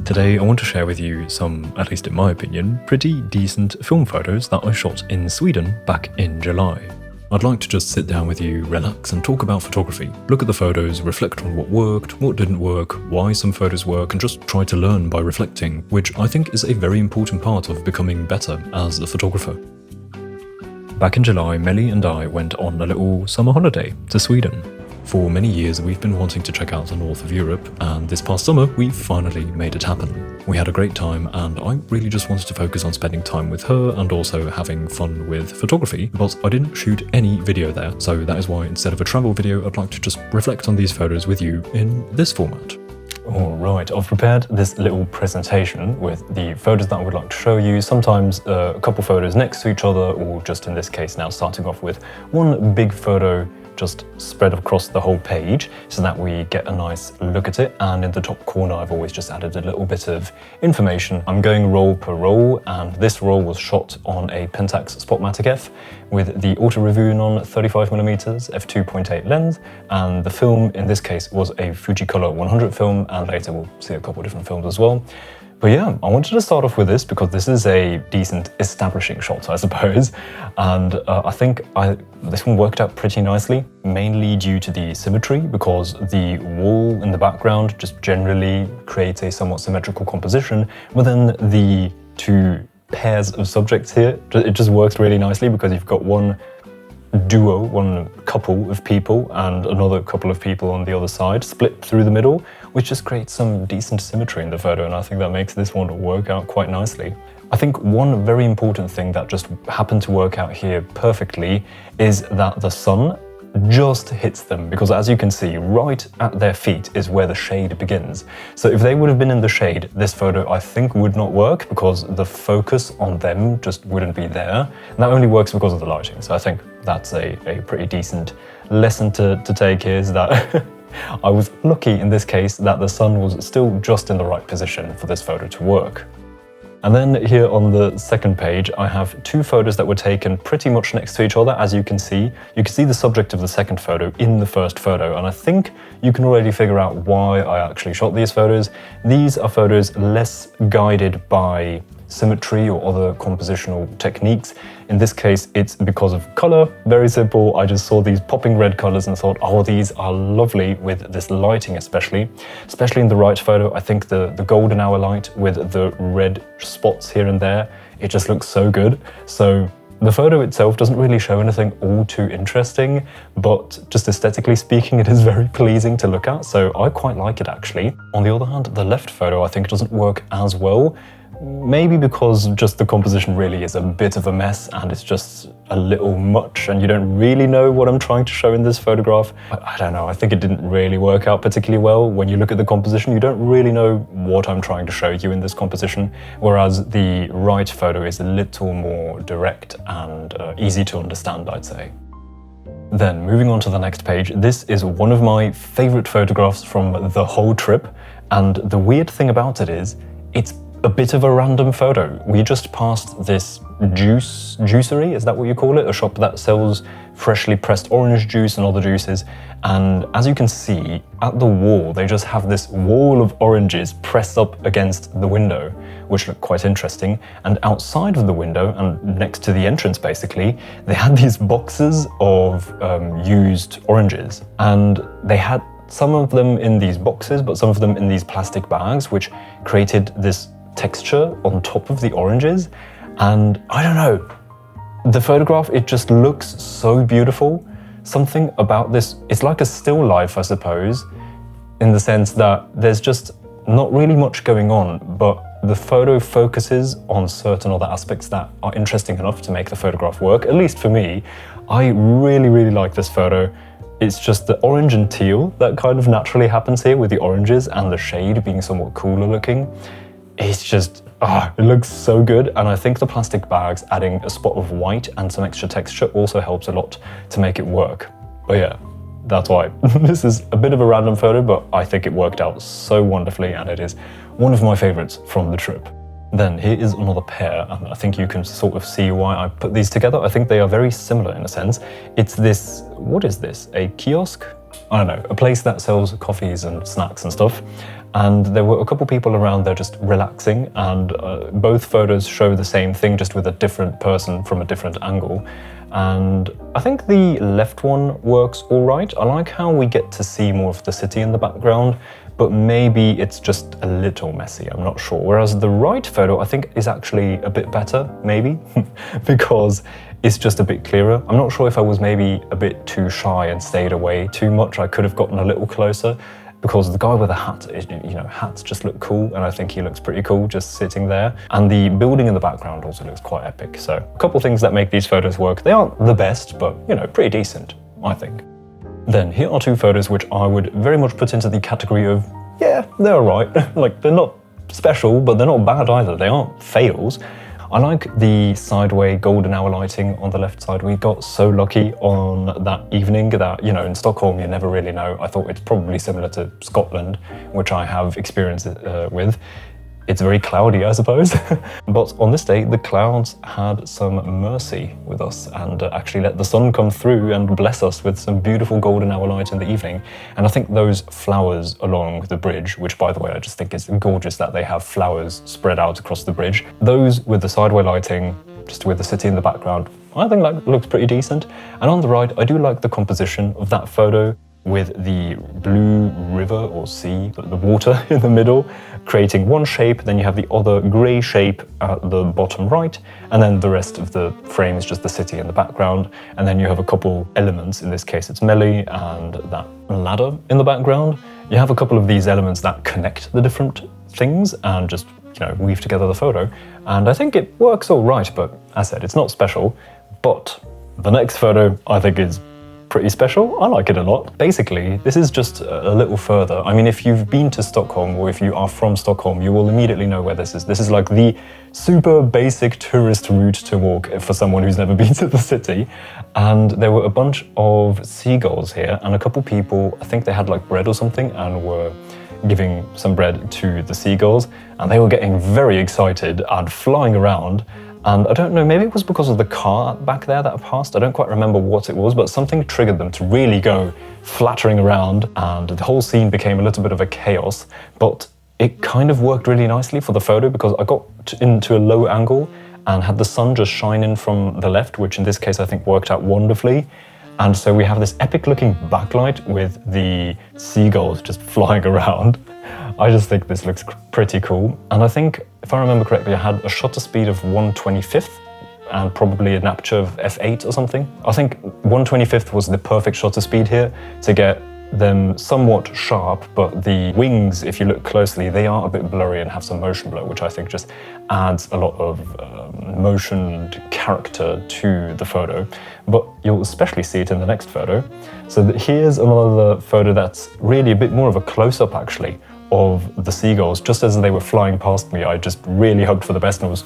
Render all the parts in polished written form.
Today I want to share with you some, at least in my opinion, pretty decent film photos that I shot in Sweden back in July. I'd like to just sit down with you, relax and talk about photography, look at the photos, reflect on what worked, what didn't work, why some photos work, and just try to learn by reflecting, which I think is a very important part of becoming better as a photographer. Back in July, Melly and I went on a little summer holiday to Sweden. For many years we've been wanting to check out the north of Europe, and this past summer we finally made it happen. We had a great time and I really just wanted to focus on spending time with her and also having fun with photography, but I didn't shoot any video there, so that is why instead of a travel video I'd like to just reflect on these photos with you in this format. Alright, I've prepared this little presentation with the photos that I would like to show you, sometimes a couple photos next to each other, or just in this case now starting off with one big photo just spread across the whole page so that we get a nice look at it. And in the top corner I've always just added a little bit of information. I'm going roll per roll, and this roll was shot on a Pentax Spotmatic F with the Auto Revuenon 35mm f2.8 lens, and the film in this case was a Fujicolor 100 film, and later we'll see a couple different films as well. But yeah, I wanted to start off with this because this is a decent establishing shot, I suppose, and I think this one worked out pretty nicely, mainly due to the symmetry, because the wall in the background just generally creates a somewhat symmetrical composition, but then the two pairs of subjects here, it just works really nicely because you've got one duo, one couple of people and another couple of people on the other side split through the middle, which just creates some decent symmetry in the photo, and I think that makes this one work out quite nicely. I think one very important thing that just happened to work out here perfectly is that the sun just hits them, because as you can see, right at their feet is where the shade begins. So if they would have been in the shade, this photo I think would not work because the focus on them just wouldn't be there. And that only works because of the lighting. So I think that's a pretty decent lesson to take here, is that I was lucky in this case that the sun was still just in the right position for this photo to work. And then here on the second page, I have two photos that were taken pretty much next to each other, as you can see. You can see the subject of the second photo in the first photo, and I think you can already figure out why I actually shot these photos. These are photos less guided by symmetry or other compositional techniques. In this case, it's because of color. Very simple. I just saw these popping red colors and thought, oh, these are lovely with this lighting, especially in the right photo. I think the golden hour light with the red spots here and there, it just looks so good. So the photo itself doesn't really show anything all too interesting, but just aesthetically speaking, it is very pleasing to look at. So I quite like it actually. On the other hand, the left photo I think doesn't work as well. Maybe because just the composition really is a bit of a mess and it's just a little much and you don't really know what I'm trying to show in this photograph. I don't know, I think it didn't really work out particularly well. When you look at the composition, you don't really know what I'm trying to show you in this composition, whereas the right photo is a little more direct and easy to understand, I'd say. Then moving on to the next page, this is one of my favorite photographs from the whole trip, and the weird thing about it is it's a bit of a random photo. We just passed this juicery, is that what you call it? A shop that sells freshly pressed orange juice and other juices. And as you can see, at the wall, they just have this wall of oranges pressed up against the window, which look quite interesting. And outside of the window, and next to the entrance basically, they had these boxes of used oranges. And they had some of them in these boxes, but some of them in these plastic bags, which created this texture on top of the oranges. And I don't know, the photograph, it just looks so beautiful. Something about this, it's like a still life, I suppose, in the sense that there's just not really much going on, but the photo focuses on certain other aspects that are interesting enough to make the photograph work. At least for me, I really like this photo. It's just the orange and teal that kind of naturally happens here with the oranges and the shade being somewhat cooler looking. It's just, it looks so good, and I think the plastic bags adding a spot of white and some extra texture also helps a lot to make it work. But yeah, that's why. This is a bit of a random photo, but I think it worked out so wonderfully, and it is one of my favorites from the trip. Then here is another pair, and I think you can sort of see why I put these together. I think they are very similar in a sense. It's this, what is this? A kiosk? I don't know, a place that sells coffees and snacks and stuff. And there were a couple people around there just relaxing, and both photos show the same thing, just with a different person from a different angle. And I think the left one works all right. I like how we get to see more of the city in the background, but maybe it's just a little messy, I'm not sure. Whereas the right photo, I think, is actually a bit better, maybe, because it's just a bit clearer. I'm not sure if I was maybe a bit too shy and stayed away too much. I could have gotten a little closer, because the guy with the hat, hats just look cool, and I think he looks pretty cool just sitting there. And the building in the background also looks quite epic. So a couple things that make these photos work. They aren't the best, but pretty decent, I think. Then here are two photos which I would very much put into the category of, yeah, they're alright. Like, they're not special, but they're not bad either. They aren't fails. I like the sideway golden hour lighting on the left side. We got so lucky on that evening that, in Stockholm, you never really know. I thought it's probably similar to Scotland, which I have experience with. It's very cloudy, I suppose. But on this day, the clouds had some mercy with us and actually let the sun come through and bless us with some beautiful golden hour light in the evening. And I think those flowers along the bridge, which, by the way, I just think is gorgeous that they have flowers spread out across the bridge. Those with the sideway lighting, just with the city in the background, I think that looks pretty decent. And on the right, I do like the composition of that photo, with the blue river or sea, the water in the middle, creating one shape, then you have the other grey shape at the bottom right, and then the rest of the frame is just the city in the background, and then you have a couple elements, in this case it's Melly and that ladder in the background. You have a couple of these elements that connect the different things and just, weave together the photo, and I think it works all right, but as I said, it's not special. But the next photo I think is pretty special. I like it a lot. Basically, this is just a little further. I mean, if you've been to Stockholm, or if you are from Stockholm, you will immediately know where this is. This is like the super basic tourist route to walk for someone who's never been to the city. And there were a bunch of seagulls here, and a couple people, I think they had like bread or something, and were giving some bread to the seagulls, and they were getting very excited and flying around. And I don't know, maybe it was because of the car back there that I passed. I don't quite remember what it was, but something triggered them to really go flattering around, and the whole scene became a little bit of a chaos. But it kind of worked really nicely for the photo, because I got into a low angle and had the sun just shine in from the left, which in this case I think worked out wonderfully. And so we have this epic looking backlight with the seagulls just flying around. I just think this looks pretty cool. And I think, if I remember correctly, I had a shutter speed of 1/25th and probably an aperture of f8 or something. I think 1/25th was the perfect shutter speed here to get them somewhat sharp, but the wings, if you look closely, they are a bit blurry and have some motion blur, which I think just adds a lot of motion and character to the photo. But you'll especially see it in the next photo. So here's another photo that's really a bit more of a close-up, actually, of the seagulls. Just as they were flying past me, I just really hoped for the best and was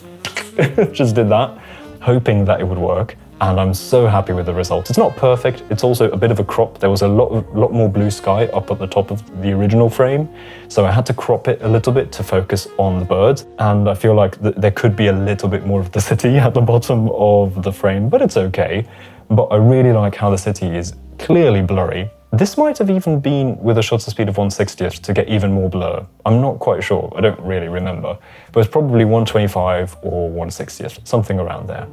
just did that, hoping that it would work. And I'm so happy with the result. It's not perfect, it's also a bit of a crop. There was a lot more blue sky up at the top of the original frame, so I had to crop it a little bit to focus on the birds, and I feel like there could be a little bit more of the city at the bottom of the frame, but it's okay. But I really like how the city is clearly blurry. This might have even been with a shutter speed of 1/60th to get even more blur. I'm not quite sure, I don't really remember, but it's probably 1/25 or 1/60th, something around there.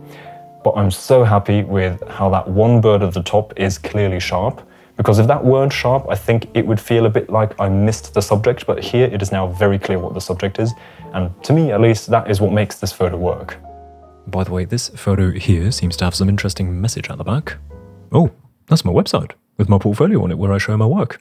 But I'm so happy with how that one bird at the top is clearly sharp, because if that weren't sharp, I think it would feel a bit like I missed the subject, but here it is now very clear what the subject is, and to me at least, that is what makes this photo work. By the way, this photo here seems to have some interesting message at the back. Oh, that's my website, with my portfolio on it where I show my work.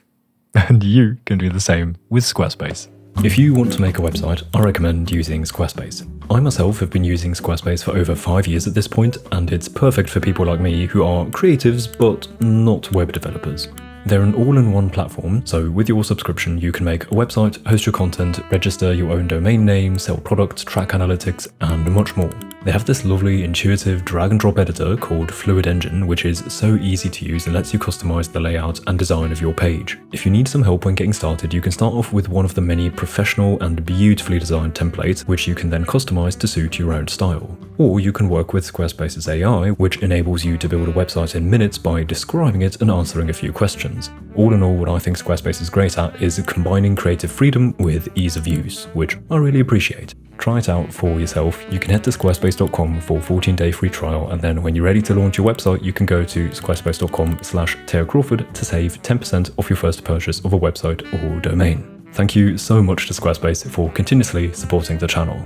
And you can do the same with Squarespace. If you want to make a website, I recommend using Squarespace. I myself have been using Squarespace for over 5 years at this point, and it's perfect for people like me who are creatives but not web developers. They're an all-in-one platform, so with your subscription you can make a website, host your content, register your own domain name, sell products, track analytics, and much more. They have this lovely intuitive drag and drop editor called Fluid Engine, which is so easy to use and lets you customize the layout and design of your page. If you need some help when getting started, you can start off with one of the many professional and beautifully designed templates, which you can then customize to suit your own style. Or you can work with Squarespace's AI, which enables you to build a website in minutes by describing it and answering a few questions. All in all, what I think Squarespace is great at is combining creative freedom with ease of use, which I really appreciate. Try it out for yourself. You can head to squarespace.com for a 14-day free trial, and then when you're ready to launch your website, you can go to squarespace.com/Theo Crawford to save 10% off your first purchase of a website or domain. Thank you so much to Squarespace for continuously supporting the channel.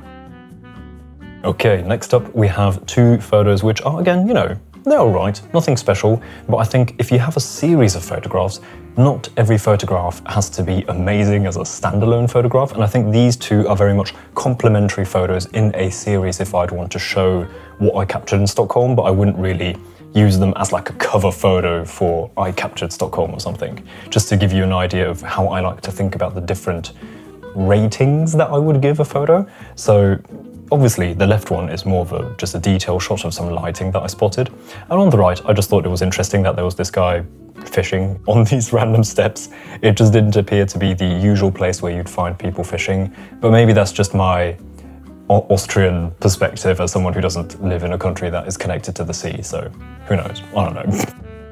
Okay, next up we have two photos which are, again, they're alright, nothing special, but I think if you have a series of photographs, not every photograph has to be amazing as a standalone photograph, and I think these two are very much complementary photos in a series if I'd want to show what I captured in Stockholm, but I wouldn't really use them as like a cover photo for I captured Stockholm or something, just to give you an idea of how I like to think about the different ratings that I would give a photo. So obviously, the left one is more of just a detail shot of some lighting that I spotted. And on the right, I just thought it was interesting that there was this guy fishing on these random steps. It just didn't appear to be the usual place where you'd find people fishing. But maybe that's just my Austrian perspective as someone who doesn't live in a country that is connected to the sea. So who knows? I don't know.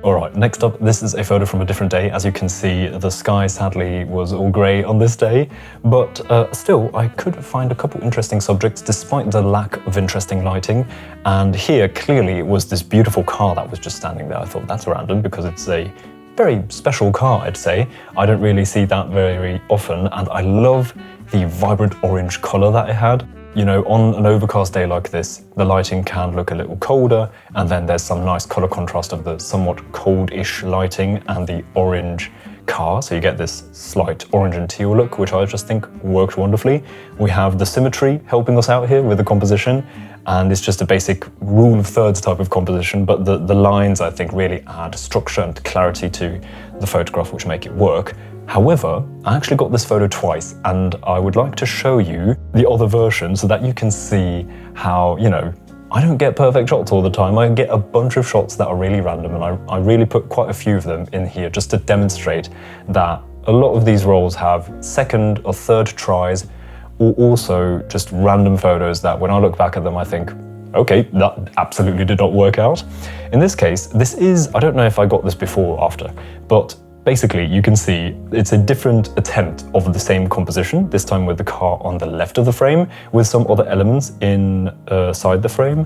Alright, next up, this is a photo from a different day. As you can see, the sky sadly was all grey on this day, but still, I could find a couple interesting subjects despite the lack of interesting lighting. And here, clearly, it was this beautiful car that was just standing there. I thought that's random because it's a very special car, I'd say. I don't really see that very often, and I love the vibrant orange colour that it had. On an overcast day like this, the lighting can look a little colder, and then there's some nice color contrast of the somewhat cold-ish lighting and the orange car, so you get this slight orange and teal look, which I just think worked wonderfully. We have the symmetry helping us out here with the composition, and it's just a basic rule of thirds type of composition, but the lines, I think, really add structure and clarity to the photograph, which make it work. However, I actually got this photo twice, and I would like to show you the other version so that you can see how, I don't get perfect shots all the time. I get a bunch of shots that are really random, and I really put quite a few of them in here just to demonstrate that a lot of these rolls have second or third tries, or also just random photos that when I look back at them, I think, okay, that absolutely did not work out. In this case, I don't know if I got this before or after, but basically, you can see it's a different attempt of the same composition, this time with the car on the left of the frame, with some other elements inside the frame.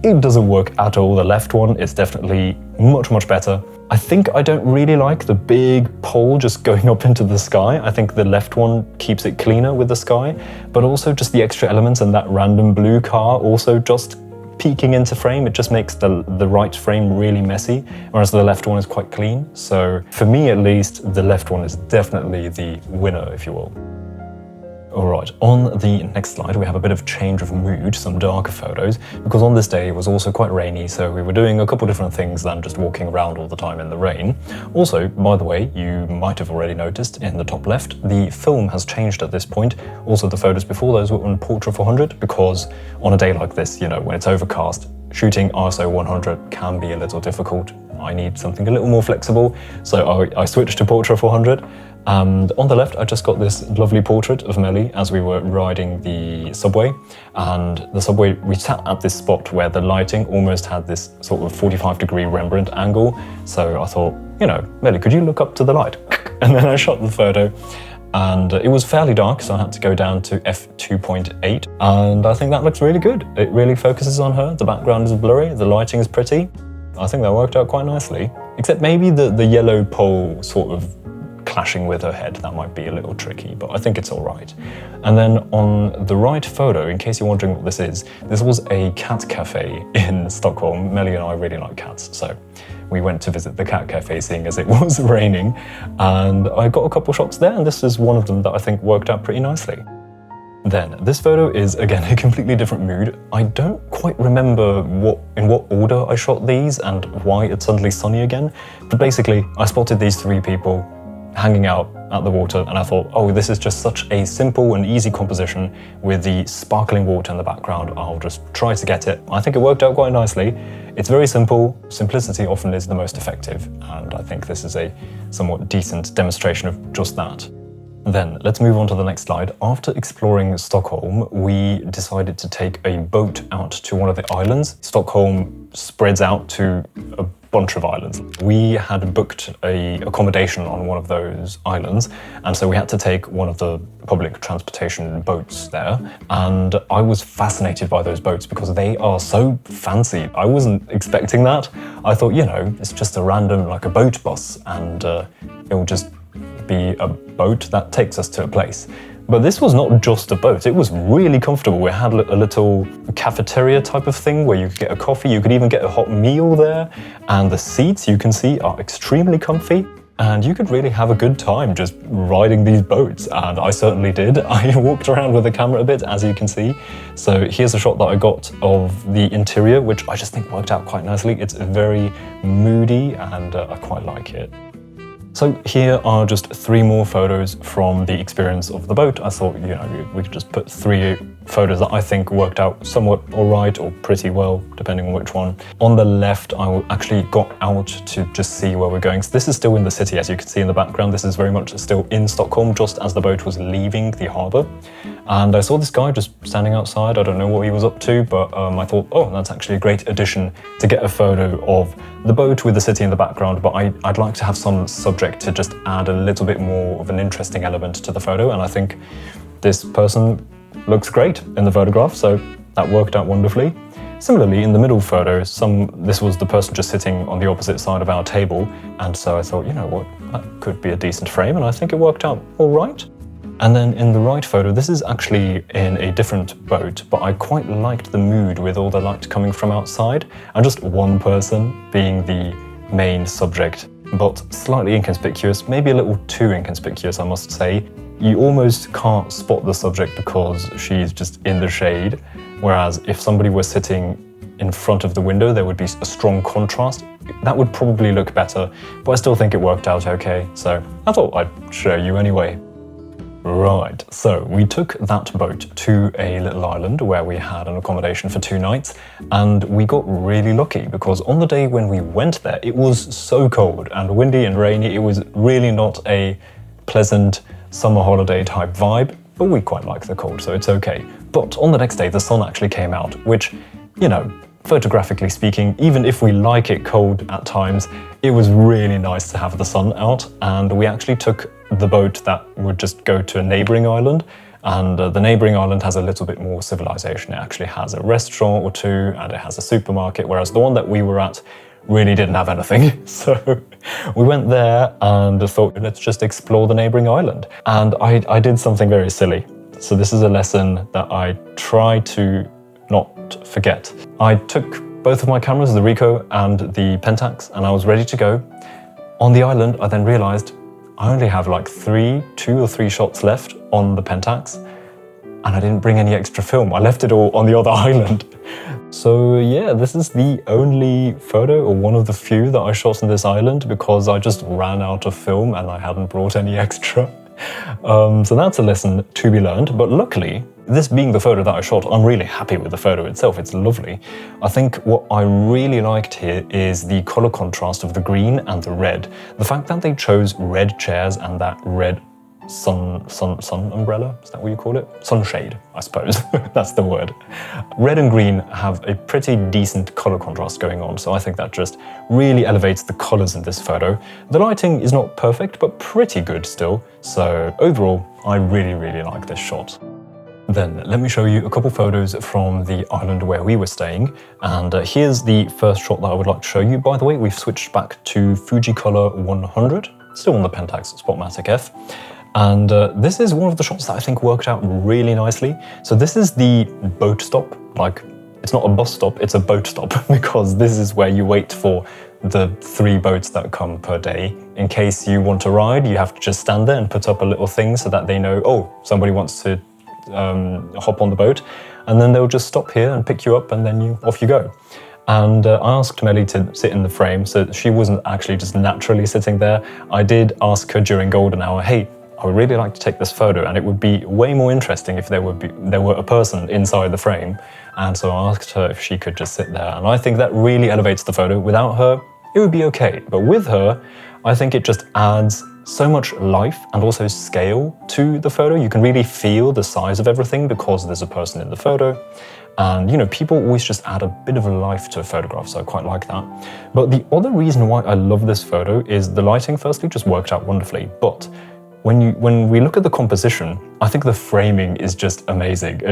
It doesn't work at all. The left one is definitely much, much better. I think I don't really like the big pole just going up into the sky. I think the left one keeps it cleaner with the sky, but also just the extra elements and that random blue car also just peeking into frame, it just makes the right frame really messy, whereas the left one is quite clean. So for me at least, the left one is definitely the winner, if you will. Alright, on the next slide we have a bit of change of mood, some darker photos, because on this day it was also quite rainy, so we were doing a couple different things than just walking around all the time in the rain. Also, by the way, you might have already noticed in the top left, the film has changed at this point. Also, the photos before those were on Portrait 400, because on a day like this, when it's overcast, shooting ISO 100 can be a little difficult. I need something a little more flexible, so I switched to Portrait 400. And on the left, I just got this lovely portrait of Melly as we were riding the subway. And the subway, we sat at this spot where the lighting almost had this sort of 45-degree Rembrandt angle. So I thought, Melly, could you look up to the light? And then I shot the photo. And it was fairly dark, so I had to go down to f2.8. And I think that looks really good. It really focuses on her. The background is blurry, the lighting is pretty. I think that worked out quite nicely. Except maybe the yellow pole sort of clashing with her head, that might be a little tricky, but I think it's all right. And then on the right photo, in case you're wondering what this was a cat cafe in Stockholm. Melly and I really like cats, so we went to visit the cat cafe seeing as it was raining, and I got a couple shots there, and this is one of them that I think worked out pretty nicely. Then, this photo is, again, a completely different mood. I don't quite remember in what order I shot these and why it's suddenly sunny again, but basically, I spotted these three people hanging out at the water, and I thought, oh, this is just such a simple and easy composition with the sparkling water in the background. I'll just try to get it. I think it worked out quite nicely. It's very simple. Simplicity often is the most effective, and I think this is a somewhat decent demonstration of just that. Then let's move on to the next slide. After exploring Stockholm, we decided to take a boat out to one of the islands. Stockholm spreads out to a bunch of islands. We had booked an accommodation on one of those islands, and so we had to take one of the public transportation boats there. And I was fascinated by those boats because they are so fancy. I wasn't expecting that. I thought, you know, it's just a random, like a boat bus, and it will just be a boat that takes us to a place. But this was not just a boat, it was really comfortable. We had a little cafeteria type of thing where you could get a coffee, you could even get a hot meal there, and the seats, you can see, are extremely comfy, and you could really have a good time just riding these boats, and I certainly did. I walked around with the camera a bit, as you can see. So here's a shot that I got of the interior, which I just think worked out quite nicely. It's very moody, and I quite like it. So here are just 3 more photos from the experience of the boat. I thought, you know, we could just put 3 photos that I think worked out somewhat all right or pretty well, depending on which one. On the left, I actually got out to just see where we're going. So this is still in the city, as you can see in the background. This is very much still in Stockholm, just as the boat was leaving the harbour. And I saw this guy just standing outside. I don't know what he was up to, but I thought, oh, that's actually a great addition to get a photo of the boat with the city in the background, but I'd like to have some subject to just add a little bit more of an interesting element to the photo, and I think this person looks great in the photograph, so that worked out wonderfully. Similarly, in the middle photo, this was the person just sitting on the opposite side of our table, and so I thought, you know what, that could be a decent frame, and I think it worked out all right. And then in the right photo, this is actually in a different boat, but I quite liked the mood with all the light coming from outside, and just one person being the main subject, but slightly inconspicuous, maybe a little too inconspicuous, I must say. You almost can't spot the subject because she's just in the shade, whereas if somebody were sitting in front of the window, there would be a strong contrast. That would probably look better, but I still think it worked out okay, so I thought I'd show you anyway. Right, so we took that boat to a little island where we had an accommodation for 2 nights, and we got really lucky because on the day when we went there, it was so cold and windy and rainy. It was really not a pleasant summer holiday type vibe, but we quite like the cold, so it's okay. But on the next day, the sun actually came out, which, you know, photographically speaking, even if we like it cold at times, it was really nice to have the sun out, and we actually took the boat that would just go to a neighbouring island, and the neighbouring island has a little bit more civilization. It actually has a restaurant or 2, and it has a supermarket, whereas the one that we were at really didn't have anything. So we went there and thought, let's just explore the neighbouring island. And I did something very silly. So this is a lesson that I try to not forget. I took both of my cameras, the Ricoh and the Pentax, and I was ready to go. On the island, I then realised I only have like 2 or 3 shots left on the Pentax, and I didn't bring any extra film. I left it all on the other island. So yeah, this is the only photo, or one of the few, that I shot on this island because I just ran out of film and I hadn't brought any extra. So that's a lesson to be learned, but luckily, this being the photo that I shot, I'm really happy with the photo itself. It's lovely. I think what I really liked here is the color contrast of the green and the red. The fact that they chose red chairs and that red sun umbrella, is that what you call it? Sunshade, I suppose. That's the word. Red and green have a pretty decent color contrast going on, so I think that just really elevates the colors in this photo. The lighting is not perfect, but pretty good still, so overall, I really, really like this shot. Then let me show you a couple photos from the island where we were staying, and here's the first shot that I would like to show you. By the way, we've switched back to Fujicolor 100, still on the Pentax Spotmatic F. And this is one of the shots that I think worked out really nicely. So this is the boat stop, like it's not a bus stop, it's a boat stop, because this is where you wait for the 3 boats that come per day. In case you want to ride, you have to just stand there and put up a little thing so that they know, oh, somebody wants to hop on the boat, and then they'll just stop here and pick you up, and then off you go. And I asked Melly to sit in the frame, so she wasn't actually just naturally sitting there. I did ask her during golden hour, hey, I would really like to take this photo, and it would be way more interesting if there were a person inside the frame. And so I asked her if she could just sit there, and I think that really elevates the photo. Without her, it would be okay, but with her, I think it just adds so much life and also scale to the photo. You can really feel the size of everything because there's a person in the photo. And, you know, people always just add a bit of life to a photograph, so I quite like that. But the other reason why I love this photo is the lighting, firstly, just worked out wonderfully. But when we look at the composition, I think the framing is just amazing.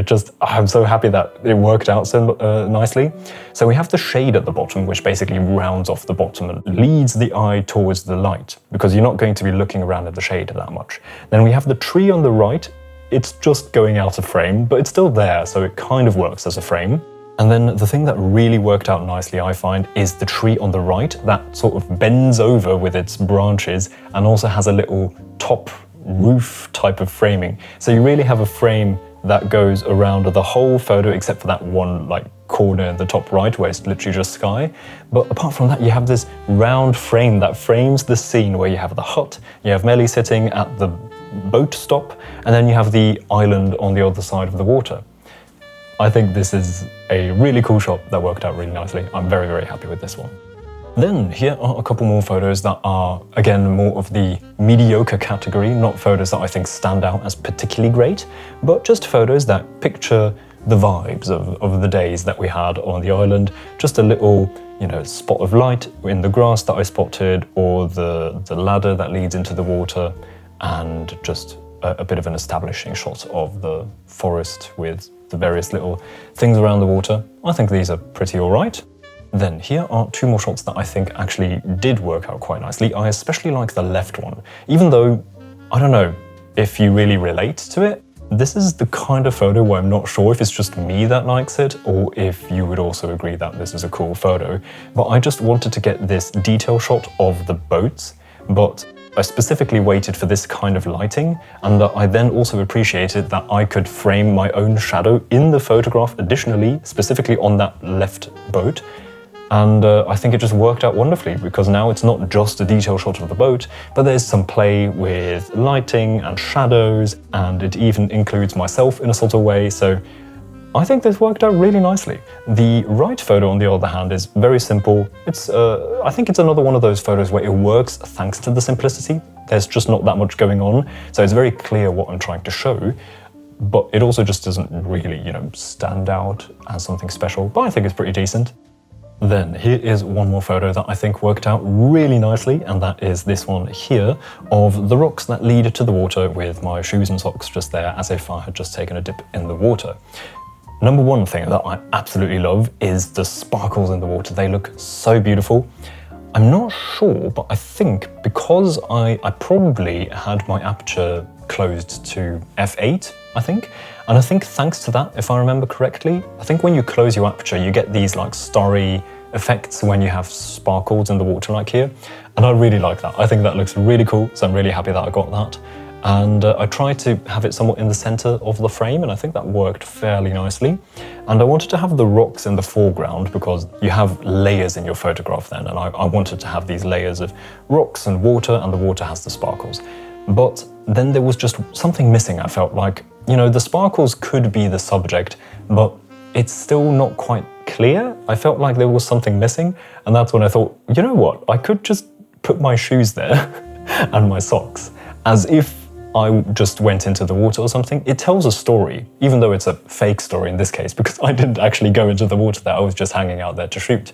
I'm so happy that it worked out so nicely. So we have the shade at the bottom, which basically rounds off the bottom and leads the eye towards the light, because you're not going to be looking around at the shade that much. Then we have the tree on the right. It's just going out of frame, but it's still there, so it kind of works as a frame. And then the thing that really worked out nicely, I find, is the tree on the right that sort of bends over with its branches and also has a little top roof type of framing. So you really have a frame that goes around the whole photo except for that one like corner in the top right where it's literally just sky. But apart from that, you have this round frame that frames the scene where you have the hut, you have Melly sitting at the boat stop, and then you have the island on the other side of the water. I think this is a really cool shot that worked out really nicely. I'm very, very happy with this one. Then here are a couple more photos that are, again, more of the mediocre category, not photos that I think stand out as particularly great, but just photos that picture the vibes of the days that we had on the island. Just a little, you know, spot of light in the grass that I spotted, or the ladder that leads into the water, and just a bit of an establishing shot of the forest with the various little things around the water. I think these are pretty all right. Then here are two more shots that I think actually did work out quite nicely. I especially like the left one, even though, I don't know if you really relate to it. This is the kind of photo where I'm not sure if it's just me that likes it, or if you would also agree that this is a cool photo. But I just wanted to get this detail shot of the boats, but I specifically waited for this kind of lighting, and I then also appreciated that I could frame my own shadow in the photograph additionally, specifically on that left boat. And I think it just worked out wonderfully, because now it's not just a detail shot of the boat, but there's some play with lighting and shadows, and it even includes myself in a sort of way. So I think this worked out really nicely. The right photo, on the other hand, is very simple. It's, I think it's another one of those photos where it works thanks to the simplicity. There's just not that much going on, so it's very clear what I'm trying to show, but it also just doesn't really, you know, stand out as something special, but I think it's pretty decent. Then here is one more photo that I think worked out really nicely, and that is this one here of the rocks that lead to the water with my shoes and socks just there as if I had just taken a dip in the water. Number one thing that I absolutely love is the sparkles in the water. They look so beautiful. I'm not sure, but I think because I probably had my aperture closed to f8, I think. And I think thanks to that, if I remember correctly, I think when you close your aperture, you get these like starry effects when you have sparkles in the water like here. And I really like that. I think that looks really cool, so I'm really happy that I got that. And I tried to have it somewhat in the center of the frame, and I think that worked fairly nicely. And I wanted to have the rocks in the foreground because you have layers in your photograph then, and I wanted to have these layers of rocks and the water has the sparkles. But then there was just something missing. I felt like, you know, the sparkles could be the subject, but it's still not quite clear. I felt like there was something missing, and that's when I thought, you know what, I could just put my shoes there and my socks, as if I just went into the water or something. It tells a story, even though it's a fake story in this case, because I didn't actually go into the water there, I was just hanging out there to shoot.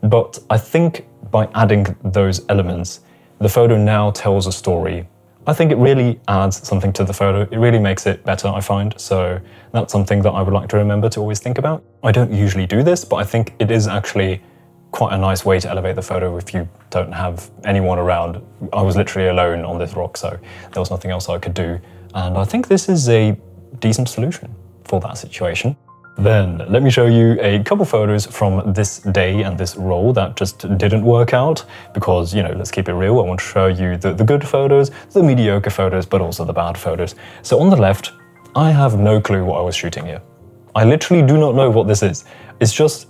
But I think by adding those elements, the photo now tells a story. I think it really adds something to the photo. It really makes it better, I find. So that's something that I would like to remember to always think about. I don't usually do this, but I think it is actually quite a nice way to elevate the photo if you don't have anyone around. I was literally alone on this rock, so there was nothing else I could do. And I think this is a decent solution for that situation. Then let me show you a couple photos from this day and this role that just didn't work out because, you know, let's keep it real. I want to show you the good photos, the mediocre photos, but also the bad photos. So on the left, I have no clue what I was shooting here. I literally do not know what this is. It's just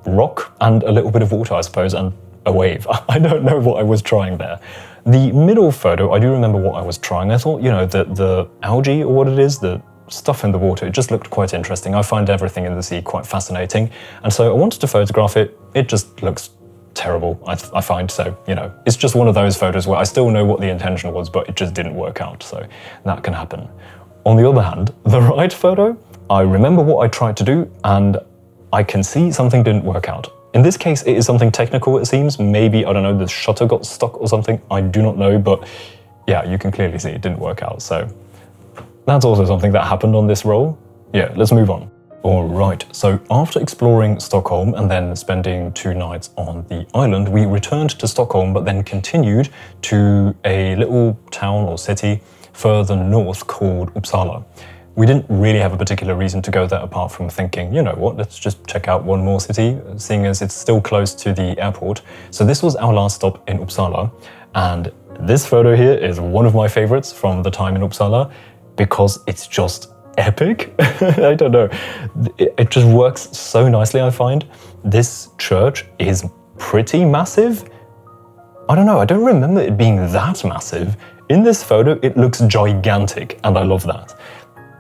rock and a little bit of water, I suppose, and a wave. I don't know what I was trying there. The middle photo, I do remember what I was trying. I thought, you know, the algae or what it is, the stuff in the water, it just looked quite interesting. I find everything in the sea quite fascinating. And so I wanted to photograph it. It just looks terrible, I find. So, you know, it's just one of those photos where I still know what the intention was, but it just didn't work out. So that can happen. On the other hand, the right photo, I remember what I tried to do and I can see something didn't work out. In this case, it is something technical, it seems. Maybe, I don't know, the shutter got stuck or something. I do not know, but yeah, you can clearly see it didn't work out. So that's also something that happened on this roll. Yeah, let's move on. All right, so after exploring Stockholm and then spending 2 nights on the island, we returned to Stockholm, but then continued to a little town or city further north called Uppsala. We didn't really have a particular reason to go there apart from thinking, you know what, let's just check out one more city, seeing as it's still close to the airport. So this was our last stop in Uppsala, and this photo here is one of my favorites from the time in Uppsala because it's just epic. I don't know, it just works so nicely, I find. This church is pretty massive. I don't know, I don't remember it being that massive. In this photo, it looks gigantic, and I love that.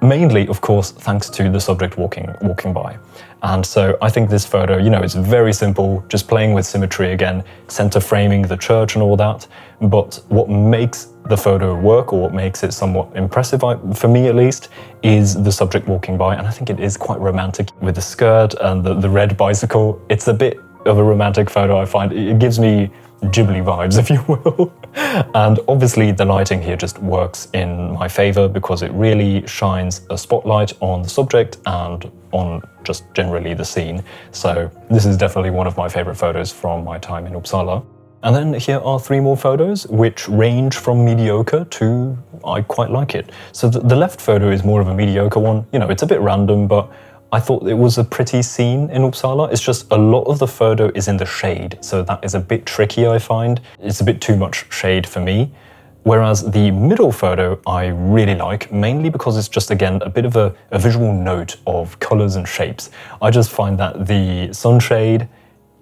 Mainly, of course, thanks to the subject walking by. And so I think this photo, you know, it's very simple, just playing with symmetry again, center framing the church and all that. But what makes the photo work, or what makes it somewhat impressive, for me at least, is the subject walking by. And I think it is quite romantic with the skirt and the red bicycle. It's a bit of a romantic photo, I find. It gives me Ghibli vibes, if you will. And obviously the lighting here just works in my favor because it really shines a spotlight on the subject and on just generally the scene. So this is definitely one of my favorite photos from my time in Uppsala. And then here are 3 more photos, which range from mediocre to I quite like it. So the left photo is more of a mediocre one. You know, it's a bit random, but I thought it was a pretty scene in Uppsala. It's just a lot of the photo is in the shade, so that is a bit tricky, I find. It's a bit too much shade for me. Whereas the middle photo I really like, mainly because it's just, again, a bit of a visual note of colors and shapes. I just find that the sunshade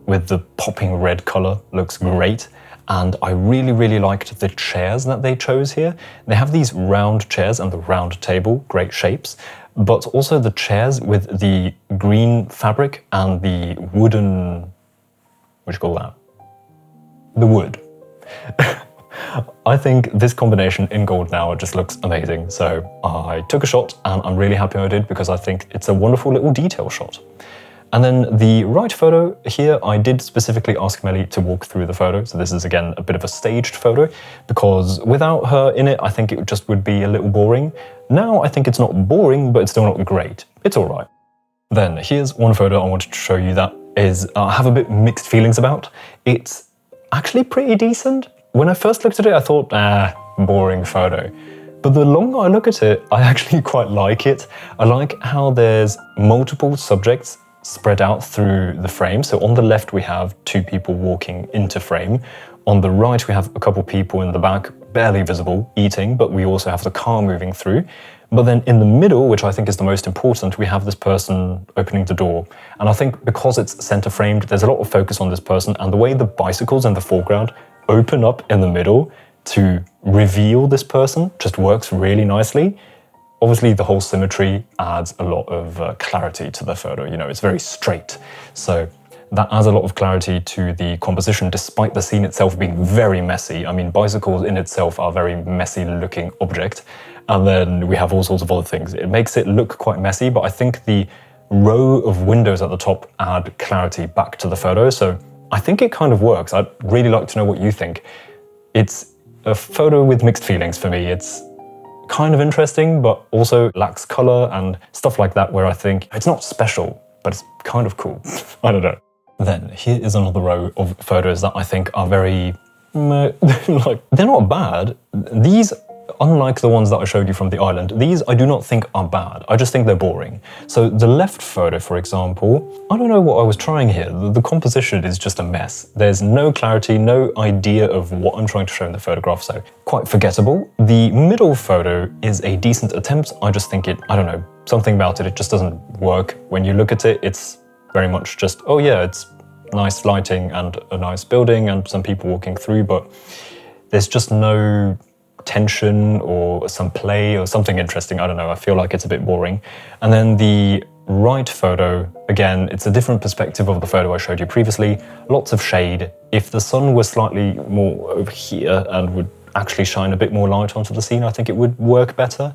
with the popping red color looks great. And I really, really liked the chairs that they chose here. They have these round chairs and the round table, great shapes, but also the chairs with the green fabric and the wooden, what do you call that? The wood. I think this combination in gold now just looks amazing. So I took a shot and I'm really happy I did because I think it's a wonderful little detail shot. And then the right photo here, I did specifically ask Melly to walk through the photo. So this is, again, a bit of a staged photo because without her in it, I think it just would be a little boring. Now I think it's not boring, but it's still not great. It's all right. Then here's one photo I wanted to show you that is, I have a bit mixed feelings about. It's actually pretty decent. When I first looked at it, I thought, boring photo. But the longer I look at it, I actually quite like it. I like how there's multiple subjects spread out through the frame. So on the left, we have 2 people walking into frame. On the right, we have a couple people in the back, barely visible, eating, but we also have the car moving through. But then in the middle, which I think is the most important, we have this person opening the door. And I think because it's center framed, there's a lot of focus on this person, and the way the bicycles in the foreground open up in the middle to reveal this person just works really nicely. Obviously, the whole symmetry adds a lot of clarity to the photo. You know, it's very straight. So that adds a lot of clarity to the composition, despite the scene itself being very messy. I mean, bicycles in itself are a very messy looking object. And then we have all sorts of other things. It makes it look quite messy, but I think the row of windows at the top add clarity back to the photo. So I think it kind of works. I'd really like to know what you think. It's a photo with mixed feelings for me. It's kind of interesting, but also lacks color and stuff like that, where I think it's not special, but it's kind of cool. I don't know. Then here is another row of photos that I think are very, like, they're not bad. These, unlike the ones that I showed you from the island, these I do not think are bad. I just think they're boring. So the left photo, for example, I don't know what I was trying here. The composition is just a mess. There's no clarity, no idea of what I'm trying to show in the photograph, so quite forgettable. The middle photo is a decent attempt. I just think I don't know, something about it just doesn't work. When you look at it, it's very much just, oh yeah, it's nice lighting and a nice building and some people walking through, but there's just no tension or some play or something interesting. I don't know, I feel like it's a bit boring. And then the right photo, again, it's a different perspective of the photo I showed you previously. Lots of shade. If the sun was slightly more over here and would actually shine a bit more light onto the scene, I think it would work better.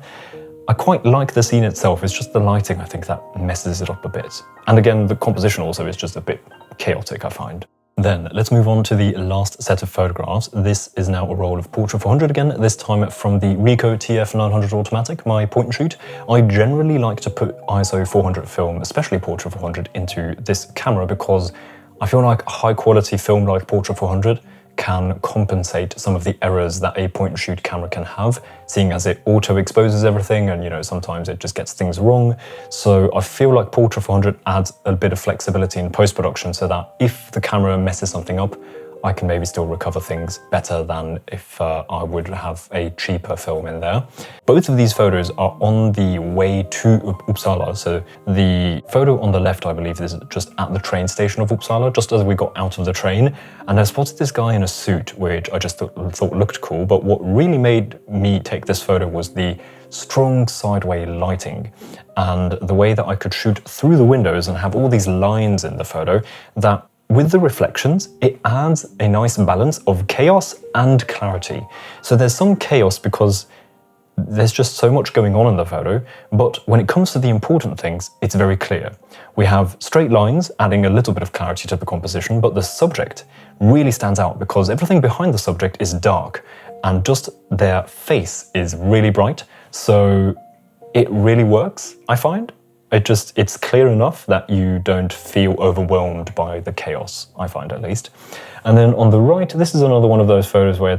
I quite like the scene itself, it's just the lighting I think that messes it up a bit. And again, the composition also is just a bit chaotic, I find. Then let's move on to the last set of photographs. This is now a roll of Portrait 400 again, this time from the Ricoh TF900 automatic, my point and shoot. I generally like to put ISO 400 film, especially Portrait 400, into this camera because I feel like high quality film like Portrait 400 can compensate some of the errors that a point and shoot camera can have, seeing as it auto exposes everything and, you know, sometimes it just gets things wrong. So I feel like Portrait 400 adds a bit of flexibility in post-production so that if the camera messes something up, I can maybe still recover things better than if I would have a cheaper film in there. Both of these photos are on the way to Uppsala. So the photo on the left, I believe, is just at the train station of Uppsala, just as we got out of the train. And I spotted this guy in a suit, which I just thought looked cool. But what really made me take this photo was the strong sideway lighting and the way that I could shoot through the windows and have all these lines in the photo that with the reflections, it adds a nice balance of chaos and clarity. So there's some chaos because there's just so much going on in the photo, but when it comes to the important things, it's very clear. We have straight lines adding a little bit of clarity to the composition, but the subject really stands out because everything behind the subject is dark and just their face is really bright. So it really works, I find. It's clear enough that you don't feel overwhelmed by the chaos, I find at least. And then on the right, this is another one of those photos where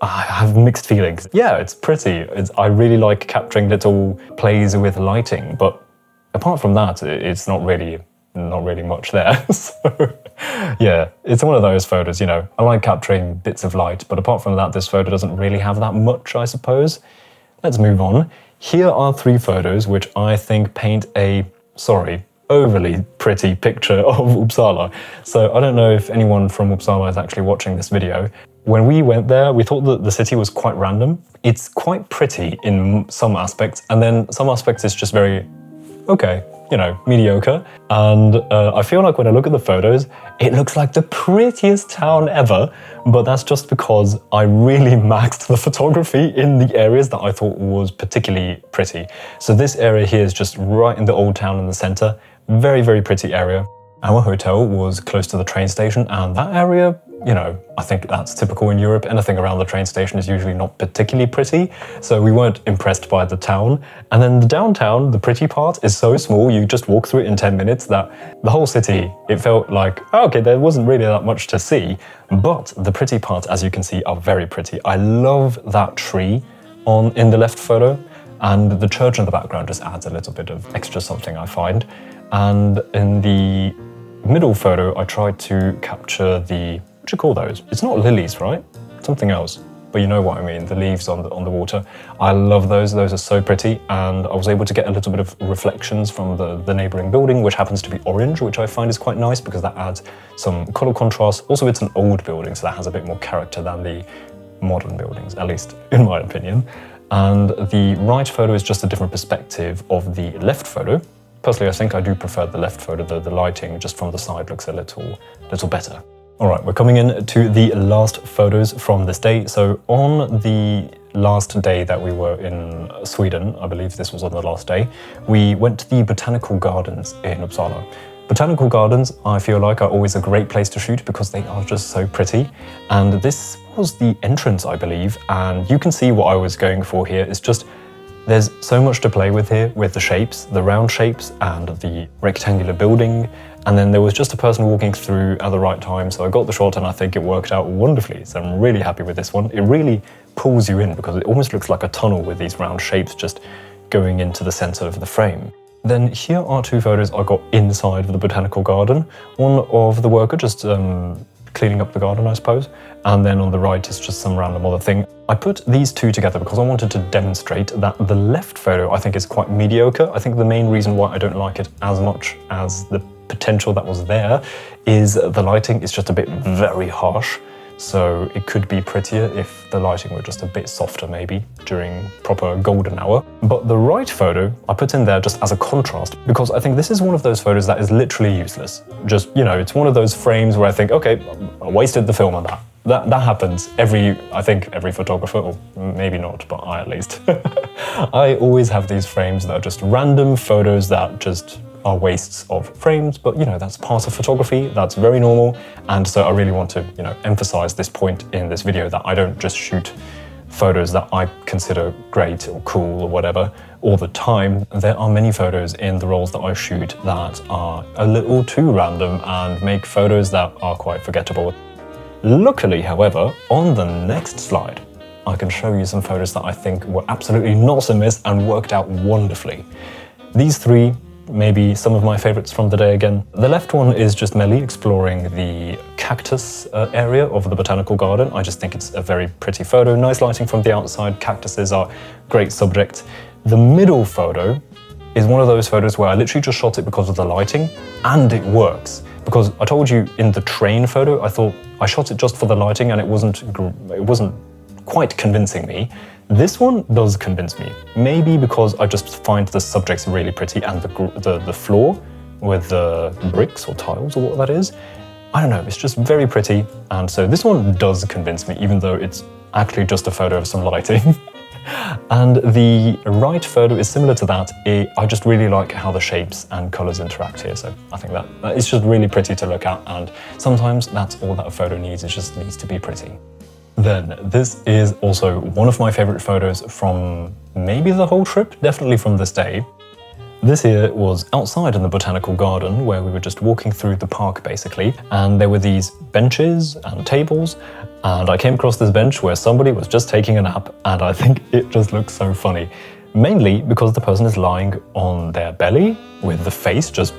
I have mixed feelings. Yeah, it's pretty. I really like capturing little plays with lighting, but apart from that, it's not really much there. So yeah, it's one of those photos, you know, I like capturing bits of light, but apart from that, this photo doesn't really have that much, I suppose. Let's move on. Here are 3 photos which I think paint a, overly pretty picture of Uppsala. So I don't know if anyone from Uppsala is actually watching this video. When we went there, we thought that the city was quite random. It's quite pretty in some aspects, and then some aspects it's just very, okay, you know, mediocre. And I feel like when I look at the photos, it looks like the prettiest town ever, but that's just because I really maxed the photography in the areas that I thought was particularly pretty. So this area here is just right in the old town in the center, very, very pretty area. Our hotel was close to the train station, and that area, you know, I think that's typical in Europe. Anything around the train station is usually not particularly pretty, so we weren't impressed by the town. And then the downtown, the pretty part, is so small, you just walk through it in 10 minutes that the whole city, it felt like, okay, there wasn't really that much to see, but the pretty parts, as you can see, are very pretty. I love that tree in the left photo, and the church in the background just adds a little bit of extra something, I find. And in the middle photo, I tried to capture what do you call those? It's not lilies, right? Something else, but you know what I mean, the leaves on the water. I love those are so pretty, and I was able to get a little bit of reflections from the neighboring building, which happens to be orange, which I find is quite nice because that adds some color contrast. Also, it's an old building, so that has a bit more character than the modern buildings, at least in my opinion. And the right photo is just a different perspective of the left photo. Personally, I think I do prefer the left photo. The lighting just from the side looks a little better. All right, we're coming in to the last photos from this day. So on the last day that we were in Sweden, I believe this was on the last day, we went to the botanical gardens in Uppsala. Botanical gardens, I feel like, are always a great place to shoot because they are just so pretty. And this was the entrance, I believe. And you can see what I was going for here. It's just, there's so much to play with here, with the shapes, the round shapes and the rectangular building. And then there was just a person walking through at the right time, so I got the shot and I think it worked out wonderfully. So I'm really happy with this one. It really pulls you in because it almost looks like a tunnel with these round shapes just going into the center of the frame. Then here are 2 photos I got inside of the botanical garden. One of the worker just cleaning up the garden, I suppose. And then on the right is just some random other thing. I put these 2 together because I wanted to demonstrate that the left photo I think is quite mediocre. I think the main reason why I don't like it as much as the potential that was there is the lighting is just a bit very harsh. so it could be prettier if the lighting were just a bit softer maybe during proper golden hour. But the right photo I put in there just as a contrast, because I think this is one of those photos that is literally useless. Just, you know, it's one of those frames where I think, okay, I wasted the film on that. That happens I think every photographer, or maybe not, but I at least. I always have these frames that are just random photos that just are wastes of frames, but you know, that's part of photography, that's very normal. And so I really want to, you know, emphasize this point in this video, that I don't just shoot photos that I consider great or cool or whatever all the time. There are many photos in the rolls that I shoot that are a little too random and make photos that are quite forgettable. Luckily, however, on the next slide, I can show you some photos that I think were absolutely not amiss and worked out wonderfully. These three, maybe some of my favorites from the day again. The left one is just Melly exploring the cactus area of the botanical garden. I just think it's a very pretty photo, nice lighting from the outside, cactuses are great subject. The middle photo is one of those photos where I literally just shot it because of the lighting, and it works. Because I told you in the train photo, I thought I shot it just for the lighting and it wasn't quite convincing me. This one does convince me. Maybe because I just find the subjects really pretty, and the floor with the bricks or tiles or what that is. I don't know, it's just very pretty. And so this one does convince me, even though it's actually just a photo of some lighting. And the right photo is similar to that. I just really like how the shapes and colors interact here. So I think that it's just really pretty to look at. And sometimes that's all that a photo needs. It just needs to be pretty. Then this is also one of my favorite photos from maybe the whole trip, definitely from this day. This here was outside in the botanical garden where we were just walking through the park basically, and there were these benches and tables, and I came across this bench where somebody was just taking a nap, and I think it just looks so funny. Mainly because the person is lying on their belly with the face just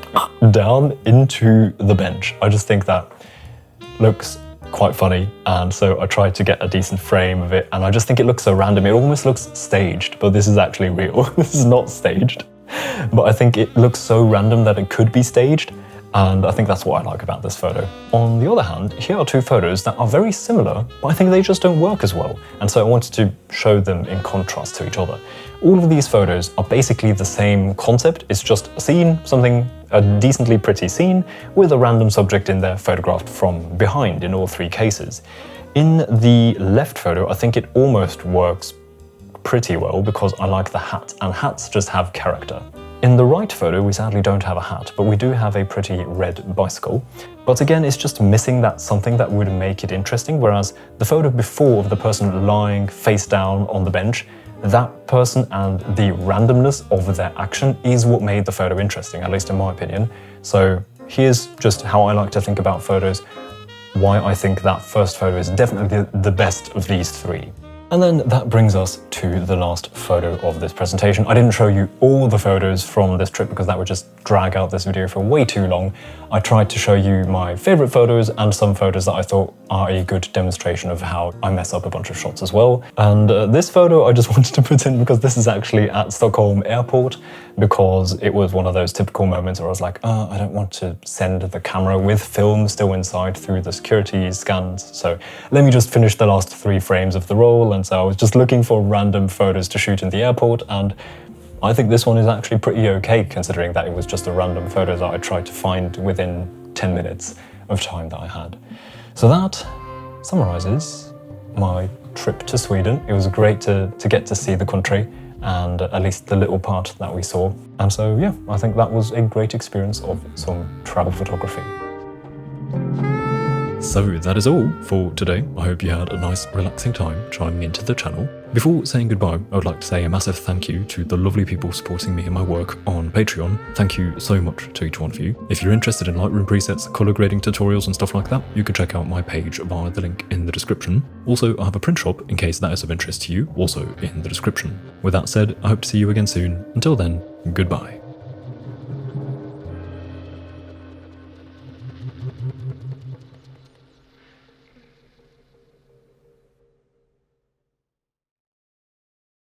down into the bench. I just think that looks quite funny, and so I tried to get a decent frame of it, and I just think it looks so random. It almost looks staged, but this is actually real. This is not staged. But I think it looks so random that it could be staged, and I think that's what I like about this photo. On the other hand, here are two photos that are very similar, but I think they just don't work as well, and so I wanted to show them in contrast to each other. All of these photos are basically the same concept. It's just a scene, a decently pretty scene with a random subject in there photographed from behind in all three cases. In the left photo, I think it almost works pretty well because I like the hat, and hats just have character. In the right photo, we sadly don't have a hat, but we do have a pretty red bicycle. But again, it's just missing that something that would make it interesting, whereas the photo before of the person lying face down on the bench, that person and the randomness of their action is what made the photo interesting, at least in my opinion. So here's just how I like to think about photos, why I think that first photo is definitely the best of these three. And then that brings us to the last photo of this presentation. I didn't show you all the photos from this trip because that would just drag out this video for way too long. I tried to show you my favorite photos and some photos that I thought are a good demonstration of how I mess up a bunch of shots as well. And this photo I just wanted to put in because this is actually at Stockholm Airport, because it was one of those typical moments where I was like, I don't want to send the camera with film still inside through the security scans. So let me just finish the last 3 frames of the roll. And so I was just looking for random photos to shoot in the airport, and I think this one is actually pretty okay considering that it was just a random photo that I tried to find within 10 minutes of time that I had. So that summarizes my trip to Sweden. It was great to get to see the country, and at least the little part that we saw. And so yeah, I think that was a great experience of some travel photography. So that is all for today. I hope you had a nice relaxing time chiming into the channel. Before saying goodbye, I would like to say a massive thank you to the lovely people supporting me in my work on Patreon. Thank you so much to each one of you. If you're interested in Lightroom presets, color grading tutorials and stuff like that, you can check out my page via the link in the description. Also, I have a print shop in case that is of interest to you, also in the description. With that said, I hope to see you again soon. Until then, goodbye.